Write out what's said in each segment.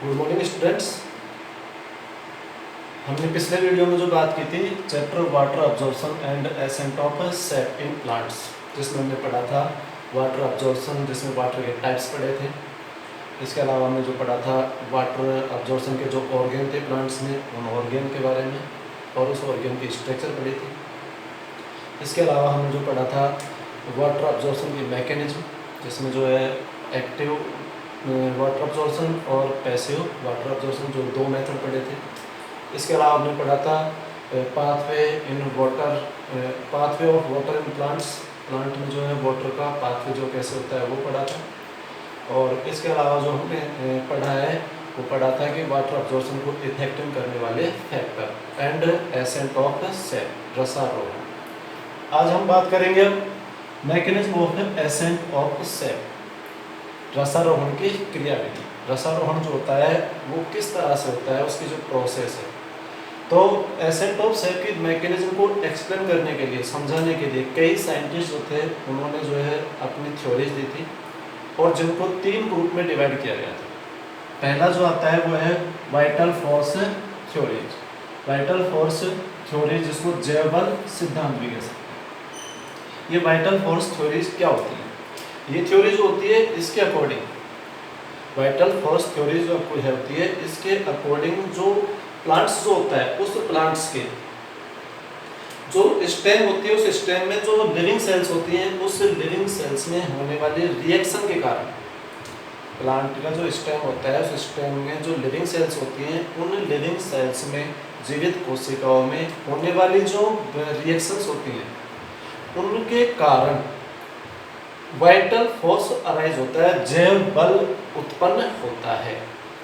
Good morning students. हमने पिछले video में जो बात की थी chapter water absorption and accent of sap in plants, जिसमें हमने पढ़ा था वाटर अब्जॉर्प्शन, जिसमें वाटर के टाइप्स पढ़े थे। इसके अलावा हमने जो पढ़ा था वाटर अब्जॉर्प्शन के जो ऑर्गेन थे प्लांट्स में, उन ऑर्गेन के बारे में और उस ऑर्गेन की स्ट्रक्चर पढ़ी थी। इसके अलावा हमने जो पढ़ा था वाटर अब्जॉर्प्शन की मैकेनिज्म, जिसमें जो है एक्टिव वाटर अब्जॉर्प्शन और पैसिव वाटर अब्जॉर्प्शन, जो दो मेथड पढ़े थे। इसके अलावा हमने पढ़ा था pathway of water in plants, plant में जो है वाटर का पाथवे जो कैसे होता है वो पढ़ा था। और इसके अलावा जो हमने पढ़ा है वो पढ़ा था कि वाटर अब्जॉर्प्शन को इफेक्टिव करने वाले फैक्टर एंड एसेंट ऑफ सेप, रसारोहण। आज हम बात करेंगे मैकेनिज्म ऑफ एसेंट ऑफ सेप, रसारोहण की क्रियाविधि। रसारोहण जो होता है वो किस तरह से होता है, उसकी जो प्रोसेस है। तो एसेंट ऑफ सेप की मैकेनिज्म को एक्सप्लेन करने के लिए, समझाने के लिए कई साइंटिस्ट जो थे उन्होंने जो है अपनी थ्योरीज दी थी और जिनको तीन ग्रुप में डिवाइड किया गया था। पहला जो आता है वो है vital force theories, vital force theories जिसको जैव बल सिद्धांत भी कह सकते हैं। ये वाइटल फोर्स थ्योरीज क्या होती है? ये थ्योरी जो होती है इसके अकॉर्डिंग, वाइटल फोर्स थ्योरी जो आपको होती है इसके अकॉर्डिंग जो प्लांट्स जो होता है उस प्लांट्स के जो स्टेम होती है, उस स्टेम में जो लिविंग सेल्स होती हैं, उस लिविंग सेल्स में होने वाले रिएक्शन के कारण, प्लांट का जो स्टेम होता है उस स्टेम में जो लिविंग सेल्स होती हैं, उन लिविंग सेल्स में, जीवित कोशिकाओं में होने वाली जो रिएक्शंस होती हैं उनके कारण वाइटल फोर्स अराइज होता है, जैव बल उत्पन्न होता है,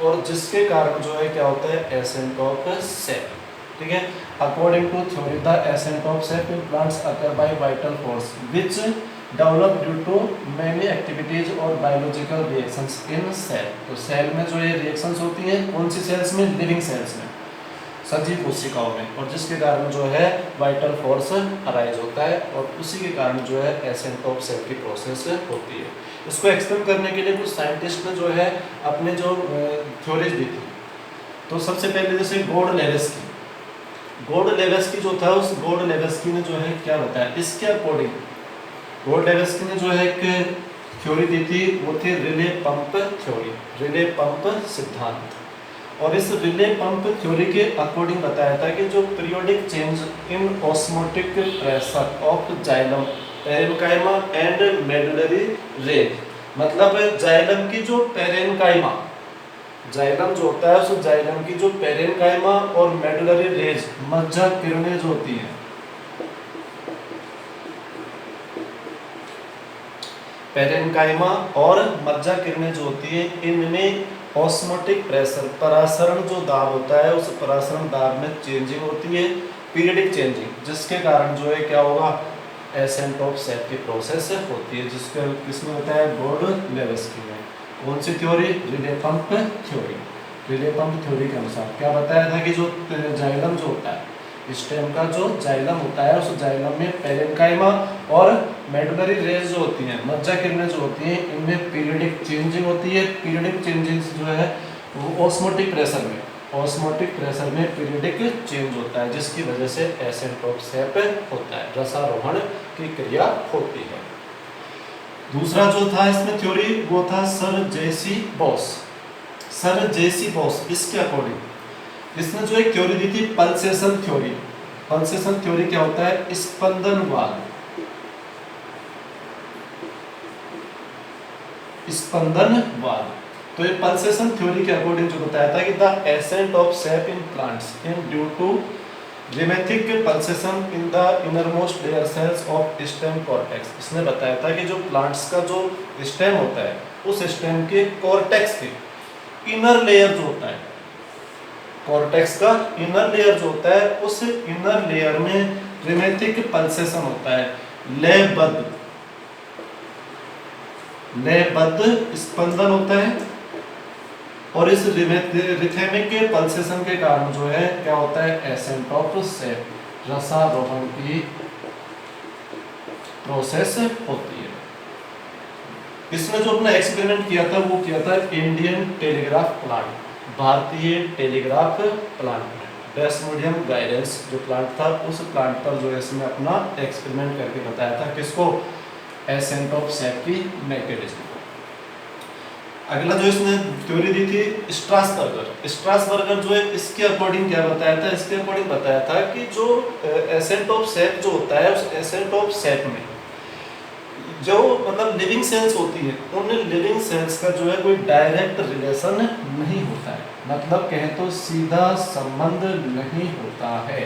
और जिसके कारण जो है क्या होता है, एसेंट ऑफ सेप। ठीक है, according to theory the ascent of sap in plants occur by vital force which develop due to many activities और बायोलॉजिकल रिएक्शंस इन सेल। तो सेल में जो ये रिएक्शंस होती हैं, कौन सी सेल्स में? लिविंग सेल्स में, सजीव कोशिकाओं में, और जिसके कारण जो है वाइटल फोर्स अराइज होता है और उसी के कारण जो है एसेंट ऑफ सेप की प्रोसेस होती है। इसको एक्सप्लेन करने के लिए कुछ साइंटिस्ट ने जो है अपने जो थ्योरीज दी थी। तो सबसे पहले जैसे गोल्ड-लेवेस्की जो था, उस गोल्ड-लेवेस्की ने जो है क्या बताया, इसके अकॉर्डिंग गोल्ड-लेवेस्की ने जो है एक थ्योरी दी थी, वो थी relay pump theory, relay pump सिद्धांत। और इस रिले पंप थ्योरी के अकॉर्डिंग बताया था कि जो periodic change in osmotic pressure of xylem, parenchyma and medullary rays, मतलब जाइलम की जो पेरेन्काइमा, जाइलम जो होता है उस जाइलम की जो पेरेन्काइमा और मेडुलरी रेज, मज्जा किरणें जो होती हैं, पेरेन्काइमा और मज्जा किरणें जो होती हैं, इनमें ऑस्मोटिक प्रेशर, परासरण जो दाब होता है, उस परासरण दाब में चेंजिंग होती है, पीरियडिक चेंजिंग, जिसके कारण जो है क्या होगा, एसेंट ऑफ सेप की प्रोसेस होती है, जिसके किसमें होता है, गोल्ड-लेवेस्की में। कौन सी theory? Relay pump theory. Relay pump theory के अनुसार क्या बताया था कि जो जाइलम जो होता है, स्टेम का जो जाइलम होता है, उस जाइलम में पेरेन्काइमा और मेडुलरी रेज जो होती हैं, मज्जा किरणें जो होती हैं, इनमें पीरियडिक चेंजिंग होती है। पीरियडिक चेंजिंग जो है वो ऑस्मोटिक प्रेशर में पीरियडिक चेंज होता है, जिसकी वजह से एसेंट ऑफ सेप होता है, रसारोहण की क्रिया होती है। दूसरा जो था इसमें थ्योरी वो था सर जेसी बॉस। सर जेसी बॉस इसके अकॉर्डिंग इसने जो एक थ्योरी दी थी, पल्सेशन थ्योरी। पल्सेशन थ्योरी क्या होता है? स्पंदनवाद, स्पंदनवाद। तो ये पल्सेशन थ्योरी के अकॉर्डिंग जो बताया था कि the ascent of sap in plants in due to rhythmic pulsation in the innermost layer cells of stem cortex. इसने बताया था कि जो प्लांट्स का जो स्टेम होता है, उस स्टेम के कॉर्टेक्स के इनर लेयर जो होता है, कॉर्टेक्स का इनर लेयर जो होता है, उस इनर लेयर में रिमेथिक पल्सेशन होता है, लयबद्ध स्पंदन होता है, और इस रिथेमिक के पल्सेशन के कारण जो है क्या होता है, एसेंट ऑफ सेप, रसारोहण की प्रोसेस होती है। इसमें जो अपना एक्सपेरिमेंट किया था वो किया था इंडियन टेलीग्राफ प्लांट। भारतीय टेलीग्राफ प्लांट में प्लाज्मोडियम गाइडेंस जो प्लांट था, उस प्लांट पर जो है इसने अपना एक्सपेरिमेंट करके बताया था किसको, एसेंट ऑफ सैप की मैकेनिज्म को। अगला जो इसने थ्योरी दी थी स्ट्रासबर्गर जो है इसके अकॉर्डिंग क्या बताया था, इसके अकॉर्डिंग बताया था कि जो एसेंट ऑफ सैप जो होता है, उस एसेंट ऑफ सैप में जो मतलब लिविंग सेल्स होती है, उन लिविंग सेल्स का जो है कोई डायरेक्ट रिलेशन नहीं होता है, मतलब कहें तो सीधा संबंध नहीं होता है।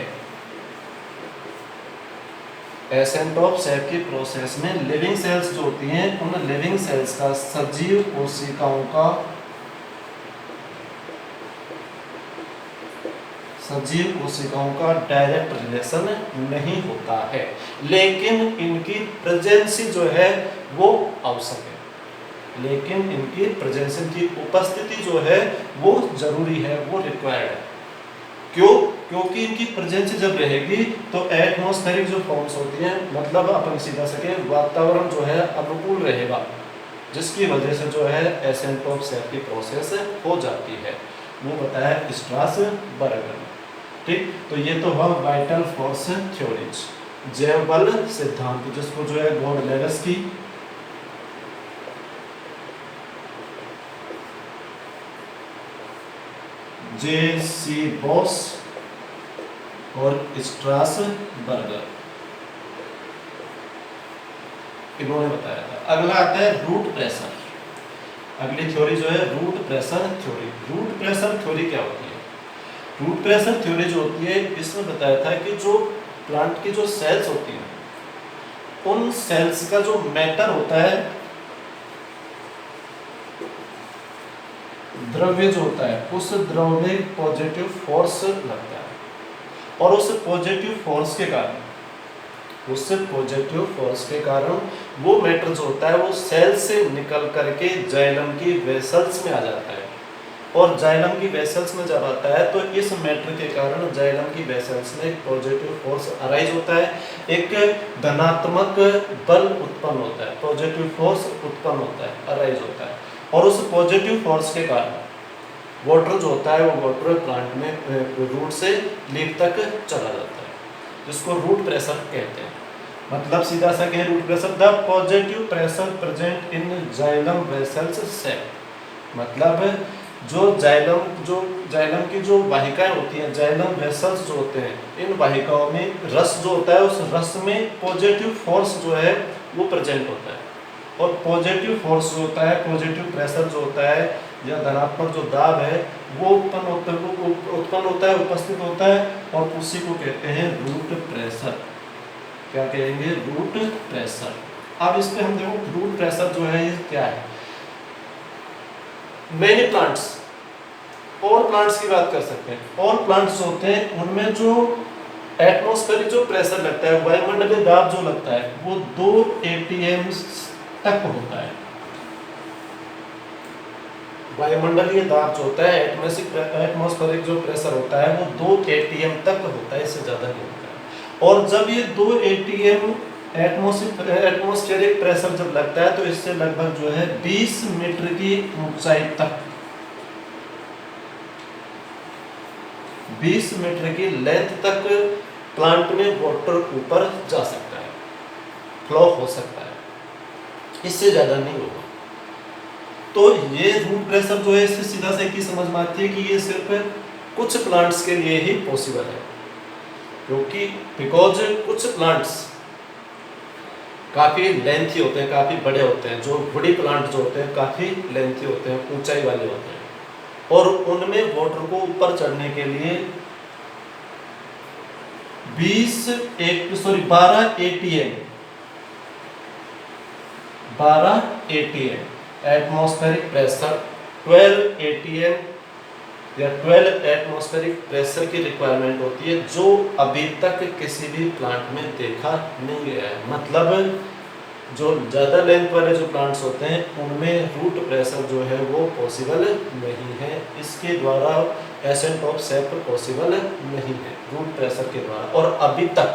एसेंट ऑफ सैप की प्रोसेस में लिविंग सेल्स जो होती हैं, उन लिविंग सेल्स का सजीव कोशिकाओं का डायरेक्ट रिलेशन नहीं होता है, लेकिन इनकी प्रेजेंसी जो है वो आवश्यक है, लेकिन इनकी प्रेजेंसी की उपस्थिति जो है वो जरूरी है, वो रिक्वायर्ड है। क्यों? क्योंकि इनकी प्रेजेंसी जब रहेगी तो एटमॉस्फेरिक जो फॉर्म्स होती हैं, मतलब अपन सीधा सके वातावरण जो है अनुकूल रहेगा, जिसकी वजह से जो है एसेंट ऑफ सैप की प्रोसेस हो जाती है, वो बताया स्ट्रासबर्गर ने। ठीक, तो ये तो हुआ वाइटल फोर्स थ्योरीज, जैव बल सिद्धांत, जिसको जो है गॉडलेगस की जे.सी. बॉस और स्ट्रासबर्गर इन्होंने बताया था। अगला आता है रूट प्रेशर। अगली थ्योरी जो है root pressure theory. Root pressure theory क्या होती है? रूट प्रेशर थ्योरी जो होती है, इसमें बताया था कि जो प्लांट की जो सेल्स होती हैं, उन सेल्स का जो मैटर होता है, द्रव्य जो होता है, उस द्रव्य में पॉजिटिव फोर्स लगता है, और उस पॉजिटिव फोर्स के कारण वो मैटर जो होता है वो सेल से निकल करके जाइलम की वेसल्स में आ जाता है, और जाइलम की वेसल्स में जब आता है तो इस मैटर के कारण जाइलम की वेसल्स में एक पॉजिटिव फोर्स अराइज होता है, एक धनात्मक बल उत्पन्न होता है, पॉजिटिव फोर्स उत्पन्न होता है, अराइज होता है, और उस पॉजिटिव फोर्स के कारण वाटर जो होता है वो वाटर प्लांट में रूट से लीफ तक चला जाता है, जिसको रूट प्रेशर कहते हैं। मतलब सीधा सा कहें root pressure, the positive pressure present in xylem vessels cell, मतलब जो जाइलम की जो वाहिकाएं होती हैं, जाइलम वेसल्स जो होते हैं, इन वाहिकाओं में रस जो होता है, उस रस में पॉजिटिव फोर्स जो है वो प्रेजेंट होता है, और पॉजिटिव फोर्स जो होता है, पॉजिटिव प्रेशर जो होता है या धनात्मक जो दाब है वो उत्पन्न होता है, उपस्थित होता है, और उसी को कहते हैं रूट प्रेशर। क्या कहेंगे? Root pressure. अब इस पे हम देखो रूट प्रेशर जो है ये क्या है। मेनी प्लांट्स, और प्लांट्स की बात कर सकते हैं, और प्लांट्स होते हैं उनमें जो एटमॉस्फेरिक जो प्रेशर लगता है, वायुमंडलीय दाब जो लगता है, वो 2 atm तक होता है। वायुमंडलीय दाब जो होता है, एटमॉस्फेरिक जो प्रेशर होता है वो 2 atm तक होता है, इससे ज्यादा नहीं होता है। और जब ये 2 atm एटमॉस्फेरिक प्रेशर जब लगता है तो इससे लगभग जो है 20 मीटर की ऊंचाई तक, 20 मीटर की लेंथ तक प्लांट में वाटर ऊपर जा सकता है, फ्लो हो सकता है, इससे ज्यादा नहीं होगा। तो ये रूट प्रेशर जो है इससे सीधा से एक ही समझ में आती है कि ये सिर्फ कुछ प्लांट्स के लिए ही पॉसिबल है, क्योंकि बिकॉज कुछ प्लांट्स काफ़ी लेंथी होते हैं, काफ़ी बड़े होते हैं, जो वुडी प्लांट जो होते हैं काफ़ी लेंथी होते हैं, ऊंचाई वाले होते हैं, और उनमें वाटर को ऊपर चढ़ने के लिए 12 atm एटमॉस्फेरिक प्रेशर, 12 atm या 12 एटमॉस्फेरिक प्रेशर की रिक्वायरमेंट होती है, जो अभी तक किसी भी प्लांट में देखा नहीं गया है। मतलब जो ज़्यादा लेंथ वाले जो प्लांट्स होते हैं उनमें रूट प्रेशर जो है वो पॉसिबल नहीं है, इसके द्वारा एसेंट ऑफ सैप पॉसिबल नहीं है रूट प्रेशर के द्वारा। और अभी तक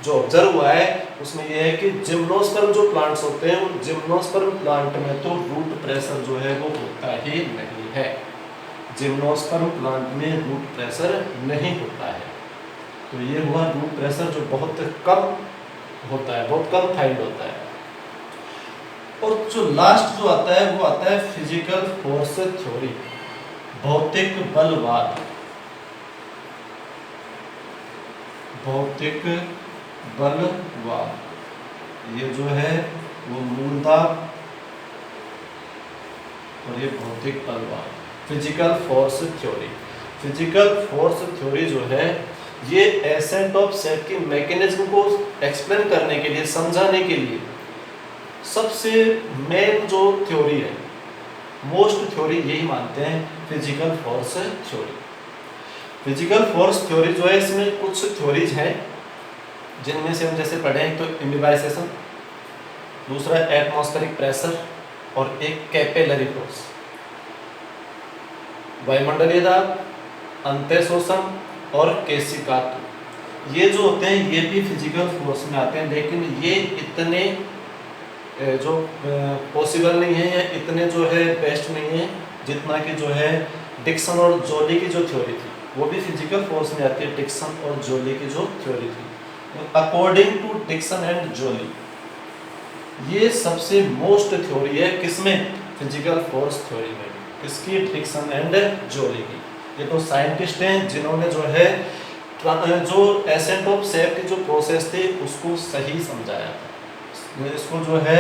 जो ऑब्जर्व हुआ है उसमें यह है कि जिम्नोस्पर्म जो प्लांट्स होते हैं, उन जिम्नोस्पर्म प्लांट में तो रूट प्रेशर जो है वो होता ही नहीं है। जिम्नोस्पर्म प्लांट में रूट प्रेशर नहीं होता है। तो ये हुआ रूट प्रेशर जो बहुत कम होता है, बहुत कम फाइंड होता है। और जो लास्ट जो आता है वो आता है फिजिकल फोर्स थ्योरी, भौतिक बलवाद। भौतिक बलवाद ये जो है वो मूलतः, और ये भौतिक बलवाद, physical force theory. Physical force theory जो है ये एसेंट ऑफ सेट की मैकेनिज्म को एक्सप्लेन करने के लिए, समझाने के लिए सबसे मेन जो थ्योरी है, मोस्ट थ्योरी यही मानते हैं, physical force theory. Physical force theory जो है इसमें कुछ थ्योरीज हैं जिनमें से हम जैसे पढ़े हैं, तो इम्बिबाइजेशन, दूसरा एटमॉस्फेरिक प्रेशर और एक कैपिलरी फोर्स, वायुमंडलीय दाब, अंतः शोषण और केशिकातु। ये जो होते हैं ये भी फिजिकल फोर्स में आते हैं, लेकिन ये इतने जो पॉसिबल नहीं है या इतने जो है बेस्ट नहीं है जितना कि जो है डिक्सन और जोली की जो थ्योरी थी, वो भी फिजिकल फोर्स में आती है। डिक्सन और जोली की जो थ्योरी थी, अकॉर्डिंग टू डिक्सन एंड जोली, ये सबसे मोस्ट थ्योरी है किसमें, फिजिकल फोर्स थ्योरी में। किसकी, डिक्सन एंड जोली की। ये तो साइंटिस्ट हैं जिन्होंने जो है जो एसेंट ऑफ शेप की जो प्रोसेस थी उसको सही समझाया था, इसको जो है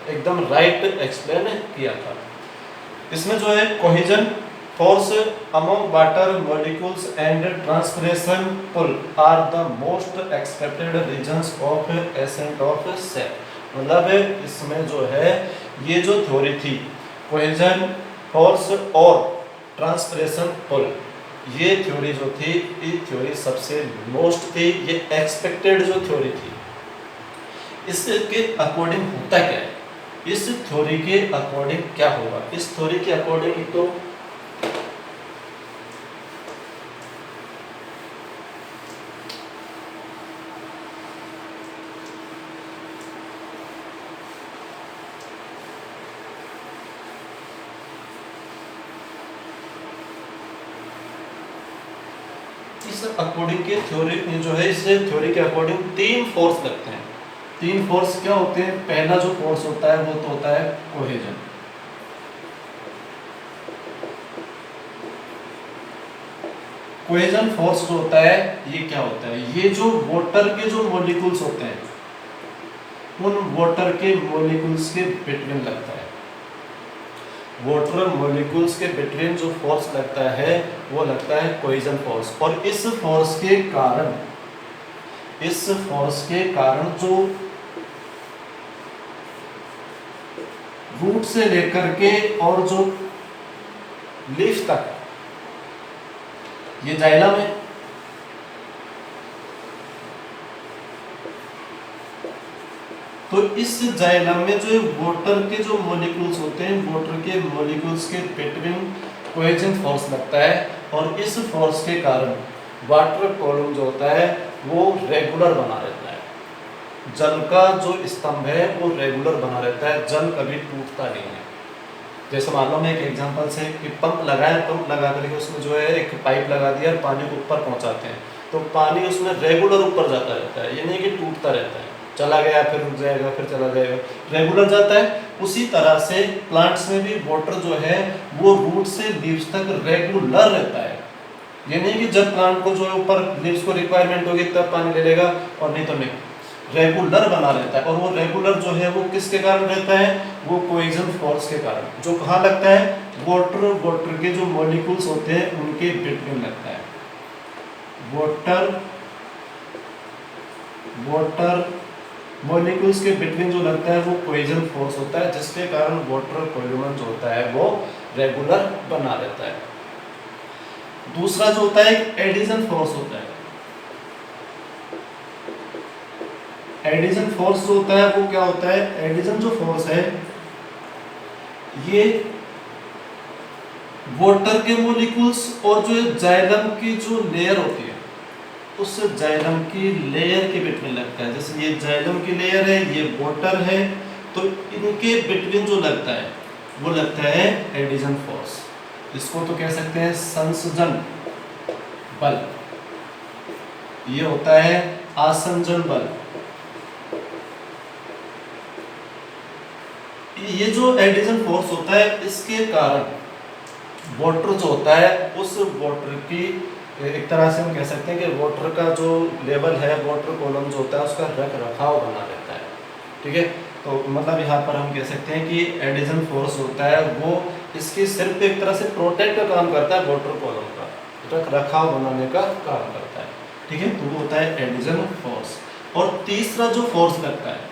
एकदम राइट एक्सप्लेन किया था। इसमें जो है cohesion force among water molecules and transpiration pull are the most expected reasons of ascent of sap. मतलब इसमें जो है ये जो थ्योरी थी, कोहेजन फोर्स और ट्रांसपिरेशन पुल, ये थ्योरी जो थी, ये थ्योरी सबसे मोस्ट थी, ये एक्सपेक्टेड जो थ्योरी थी। इसके अकॉर्डिंग होता क्या है, इस थ्योरी के अकॉर्डिंग क्या होगा, इस थ्योरी के अकॉर्डिंग तो इस अकॉर्डिंग के थ्योरी जो है, इस थ्योरी के अकॉर्डिंग तीन फोर्स लगते हैं। तीन फोर्स क्या होते हैं, पहला जो फोर्स होता है वो तो होता है कोहेजन। कोहेजन फोर्स जो होता है ये क्या होता है, ये जो वाटर के जो मॉलिक्यूल्स होते हैं उन वाटर के मॉलिक्यूल्स के बिटवीन लगता है। वाटर मॉलिक्यूल्स के बिटवीन जो फोर्स लगता है वो लगता है कोहेजन फोर्स। और इस फोर्स के कारण जो रूट से लेकर के और जो लीफ तक, ये जाइलम है, तो इस जाइलम में जो वाटर के जो मॉलिक्यूल्स होते हैं, वाटर के मॉलिक्यूल्स के बिटवीन कोहेजन फोर्स लगता है। और इस फोर्स के कारण वाटर कॉलम जो होता है वो रेगुलर बना रहता है। जल का जो स्तंभ है वो रेगुलर बना रहता है, जल कभी टूटता नहीं है। जैसे मान लो मैं एक एग्जांपल से कि पंप लगाया, पंप लगा करके उसमें जो है एक पाइप लगा दिया और पानी को ऊपर पहुंचाते हैं, तो पानी उसमें रेगुलर ऊपर जाता रहता है, ये नहीं कि टूटता रहता है, चला गया फिर रुक जाएगा फिर चला जाएगा, रेगुलर जाता है। उसी तरह से प्लांट्स में भी वाटर जो है वो रूट से लीव्स तक रेगुलर रहता है। ये नहीं कि जब प्लांट को जो है ऊपर लीव्स को रिक्वायरमेंट होगी तब पानी ले लेगा और नहीं तो नहीं, रेगुलर बना रहता है। और वो रेगुलर जो है वो किसके कारण रहता है, वो कोहेजन फोर्स के कारण, जो कहाँ लगता है, वाटर के जो मॉलिक्यूल्स होते हैं उनके बिटवीन लगता है। वाटर मॉलिक्यूल्स के बिटवीन जो लगता है वो कोहेजन फोर्स होता है, जिसके कारण वाटर कॉलम जो होता है वो रेगुलर बना रहता है। दूसरा जो होता है एडिशन फोर्स होता है। एडिशन फोर्स जो होता है वो क्या होता है, एडिशन जो फोर्स है ये वाटर के मॉलिक्यूल्स और जो जाइलम की जो लेयर होती है उस जाइलम की लेयर के बिटवीन लगता है। जैसे ये जाइलम की लेयर है, ये वाटर है, तो इनके बिटवीन जो लगता है वो लगता है एडिशन फोर्स। इसको तो कह सकते हैं संसर्जन बल, ये होता है आसंजन बल। ये जो एडिशन फोर्स होता है इसके कारण वाटर जो होता है उस वाटर की एक तरह से हम कह सकते हैं कि वाटर का जो लेवल है, वाटर कॉलम जो होता है उसका रख रखाव बना रहता है। ठीक है, तो मतलब यहाँ पर हम कह सकते हैं कि एडिशन फोर्स होता है वो इसकी सिर्फ एक तरह से प्रोटेक्ट का काम करता है, वाटर कॉलम का रख रखाव बनाने का काम करता है। ठीक है, तो वो होता है एडिशन फोर्स। और तीसरा जो फोर्स लगता है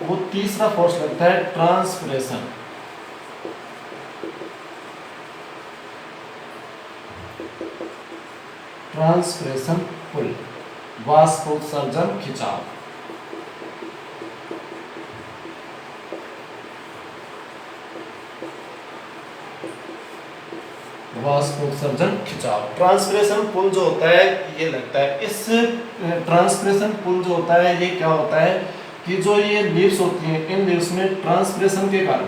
वो तीसरा फोर्स लगता है ट्रांसपिरेशन। ट्रांसपिरेशन पुल, वाष्पोत्सर्जन खिंचाव। वाष्पोत्सर्जन खिंचाव, ट्रांसपिरेशन पुल जो होता है ये लगता है। इस ट्रांसपिरेशन पुल जो होता है ये क्या होता है कि जो ये लीव्स होती हैं, इन लीव्स में ट्रांसपिरेशन के कारण,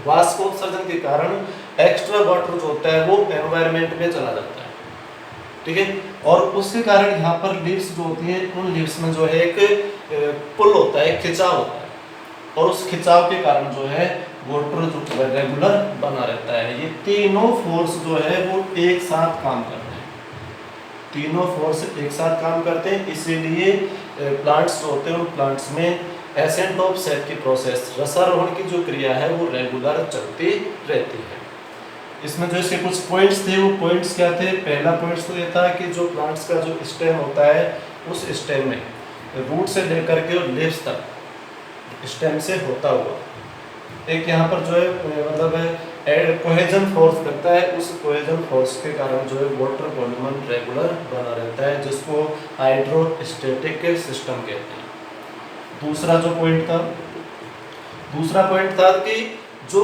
वाष्पोत्सर्जन के कारण एक्स्ट्रा वाटर जो होता है वो एनवायरनमेंट में चला जाता है। ठीक है, और उसके कारण यहाँ पर लीव्स जो होती हैं उन लीव्स में जो है एक पुल होता है, खिंचाव होता है, और उस खिंचाव के कारण जो है वाटर जो रेगुलर बना रहता है। ये तीनों फोर्स जो है वो एक साथ काम करते हैं, तीनों फोर्स एक साथ काम करते हैं। इसीलिए प्लांट्स जो होते हैं उन प्लांट्स में एसेंटोपसेट की प्रोसेस, रसारोहण की जो क्रिया है वो रेगुलर चलती रहती है। इसमें जो इसके कुछ पॉइंट्स थे, वो पॉइंट्स क्या थे? पहला पॉइंट्स तो ये था कि जो प्लांट्स का जो स्टेम होता है उस स्टेम में रूट से लेकर के और लीव्स तक स्टेम से होता हुआ एक यहाँ पर जो है मतलब कोहेजन फोर्स लगता है। उस कोहेजन फोर्स के कारण जो है वाटर वॉल्यूम रेगुलर बना रहता है, जिसको हाइड्रोस्टैटिक सिस्टम कहते हैं। दूसरा जो पॉइंट था, दूसरा पॉइंट था कि जो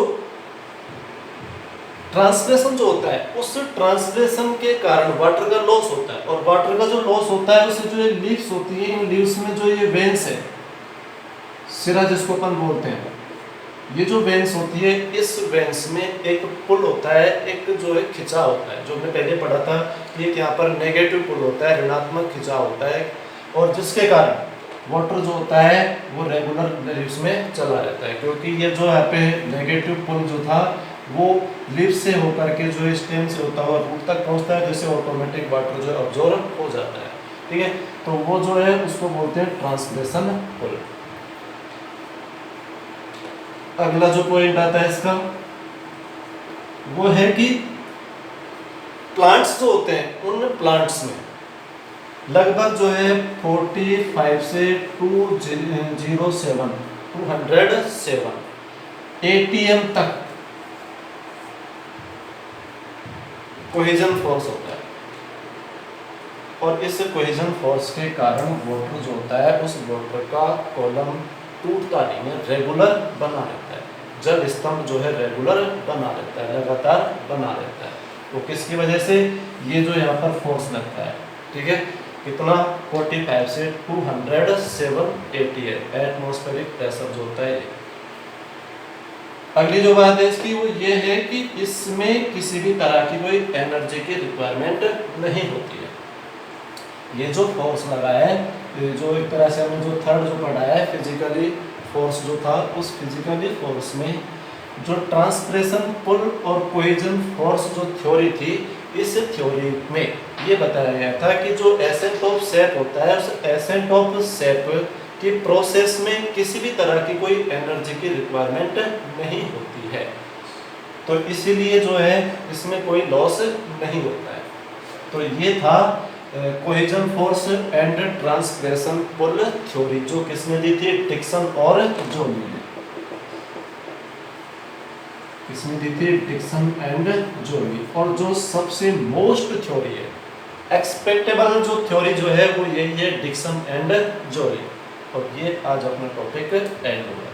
ट्रांसलेशन जो होता है उस ट्रांसलेशन के कारण वाटर का लॉस होता है, और वाटर का जो लॉस होता है उससे जो ये लीव्स होती है, इन लीव्स में जो ये वेन्स है, सिरा जिसको अपन बोलते हैं, ये जो वेन्स होती है इस वेन्स में एक पुल होता है, एक जो है खिंचाव होता है। जो हमने पहले पढ़ा था कि यहाँ पर नेगेटिव पुल होता है, ऋणात्मक खिंचाव होता है, और जिसके कारण वाटर जो होता है वो रेगुलर लीव्स में चला रहता है। क्योंकि ये जो यहाँ पे नेगेटिव पुल जो था वो लीव्स से होकर के जो स्टेम से होता हुआ रूट तक पहुँचता है, जिससे ऑटोमेटिक वाटर जो अब्जॉर्ब हो जाता है। ठीक है, तो वो जो है उसको बोलते हैं ट्रांसलेशन पुल। अगला जो पॉइंट आता है इसका वो है कि प्लांट्स जो होते हैं उन प्लांट्स में लगभग जो है 45 से 207 ATM तक कोहेजन फोर्स होता है, और इस कोहेजन फोर्स के कारण वाटर जो होता है उस वाटर का कॉलम टूटता नहीं है, रेगुलर बना रहता है। जल स्तंभ जो है रेगुलर बना रहता है, लगातार बना रहता है। तो किसकी वजह से? ये जो यहाँ पर फोर्स लगता है। ठीक है, कितना? 45 से 207 ATM एटमॉस्फेरिक प्रेशर जो होता है। अगली जो बात है इसकी वो ये है कि इसमें किसी भी तरह की कोई एनर्जी की रिक्वायरमेंट नहीं होती है। ये जो फोर्स लगा है, जो एक तरह से हमने जो थर्ड जो पढ़ा है फिजिकली फोर्स जो था, उस फिजिकली फोर्स में जो ट्रांसप्रेशन पुल और कोहेजन फोर्स जो थ्योरी थी, इस थ्योरी में ये बताया गया था कि जो एसेंट ऑफ शेप होता है, उस एसेंट ऑफ शेप की प्रोसेस में किसी भी तरह की कोई एनर्जी की रिक्वायरमेंट नहीं होती है। तो इसीलिए जो है इसमें कोई लॉस नहीं होता है। तो ये था cohesion force and transpiration pull theory, जो किसने दी थी? डिक्सन और जोली ने। किसने दी थी? डिक्सन एंड जोली। और जो सबसे मोस्ट थ्योरी है, एक्सपेक्टेबल जो थ्योरी जो है वो यही है, डिक्सन एंड जोली। और ये आज अपना टॉपिक एंड हुआ।